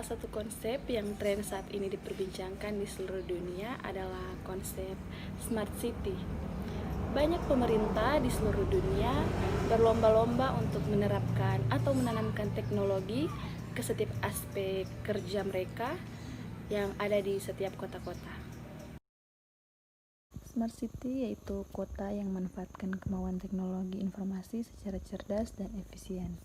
Salah satu konsep yang tren saat ini diperbincangkan di seluruh dunia adalah konsep Smart City. Banyak pemerintah di seluruh dunia berlomba-lomba untuk menerapkan atau menanamkan teknologi ke setiap aspek kerja mereka yang ada di setiap kota-kota. Smart City yaitu kota yang memanfaatkan kemampuan teknologi informasi secara cerdas dan efisien.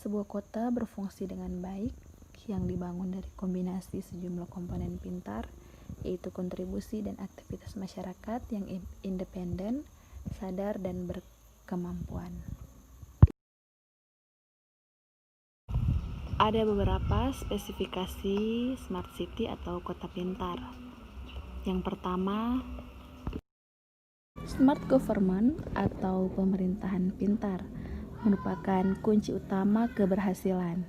Sebuah kota berfungsi dengan baik yang dibangun dari kombinasi sejumlah komponen pintar, yaitu kontribusi dan aktivitas masyarakat yang independen, sadar, dan berkemampuan. Ada beberapa spesifikasi Smart City atau kota pintar. Yang pertama, Smart Government atau pemerintahan pintar merupakan kunci utama keberhasilan.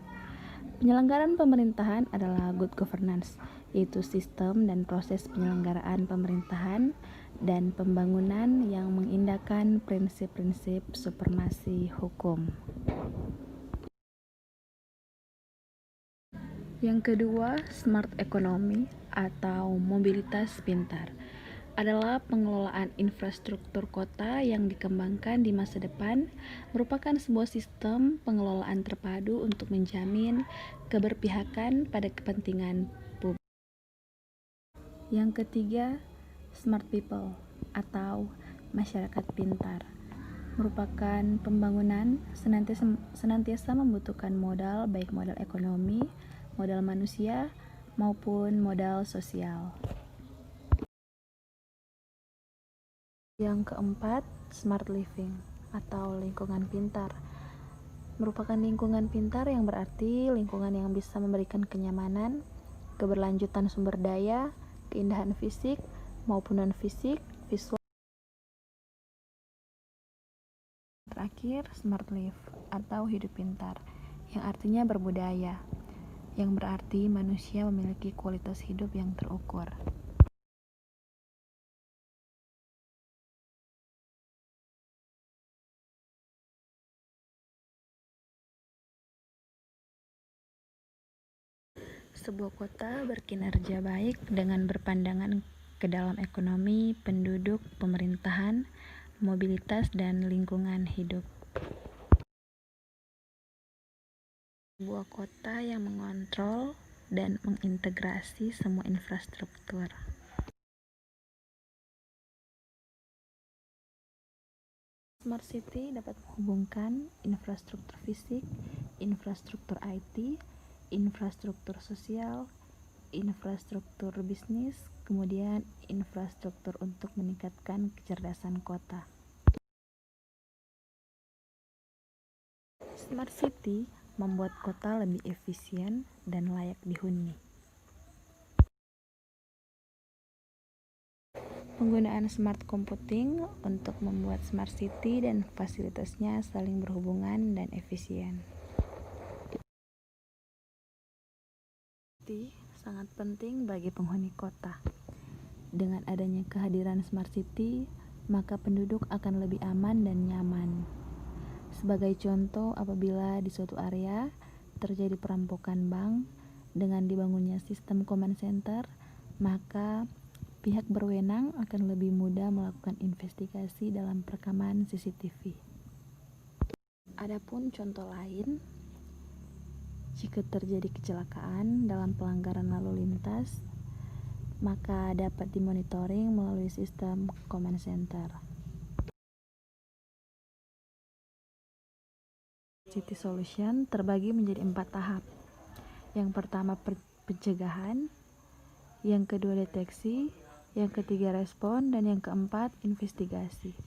Penyelenggaraan pemerintahan adalah good governance, yaitu sistem dan proses penyelenggaraan pemerintahan dan pembangunan yang mengindahkan prinsip-prinsip supremasi hukum. Yang kedua, smart economy atau mobilitas pintar adalah pengelolaan infrastruktur kota yang dikembangkan di masa depan, merupakan sebuah sistem pengelolaan terpadu untuk menjamin keberpihakan pada kepentingan publik. Yang ketiga, smart people atau masyarakat pintar merupakan pembangunan senantiasa membutuhkan modal, baik modal ekonomi, modal manusia, maupun modal sosial. Yang keempat, smart living atau lingkungan pintar merupakan lingkungan pintar yang berarti lingkungan yang bisa memberikan kenyamanan, keberlanjutan sumber daya, keindahan fisik maupun non-fisik, visual. Terakhir, smart life atau hidup pintar yang artinya berbudaya, yang berarti manusia memiliki kualitas hidup yang terukur. Sebuah kota berkinerja baik dengan berpandangan ke dalam ekonomi, penduduk, pemerintahan, mobilitas, dan lingkungan hidup. Sebuah kota yang mengontrol dan mengintegrasi semua infrastruktur. Smart City dapat menghubungkan infrastruktur fisik, infrastruktur IT, infrastruktur sosial, infrastruktur bisnis, kemudian infrastruktur untuk meningkatkan kecerdasan kota. Smart City membuat kota lebih efisien dan layak dihuni. Penggunaan smart computing untuk membuat smart city dan fasilitasnya saling berhubungan dan efisien. Sangat penting bagi penghuni kota. Dengan adanya kehadiran smart city, maka penduduk akan lebih aman dan nyaman. Sebagai contoh, apabila di suatu area terjadi perampokan bank dengan dibangunnya sistem command center, maka pihak berwenang akan lebih mudah melakukan investigasi dalam perekaman CCTV. Adapun contoh lain, jika terjadi kecelakaan dalam pelanggaran lalu lintas, maka dapat dimonitoring melalui sistem command center. City Solution terbagi menjadi 4 tahap. Yang pertama pencegahan, yang kedua deteksi, yang ketiga respon, dan yang keempat investigasi.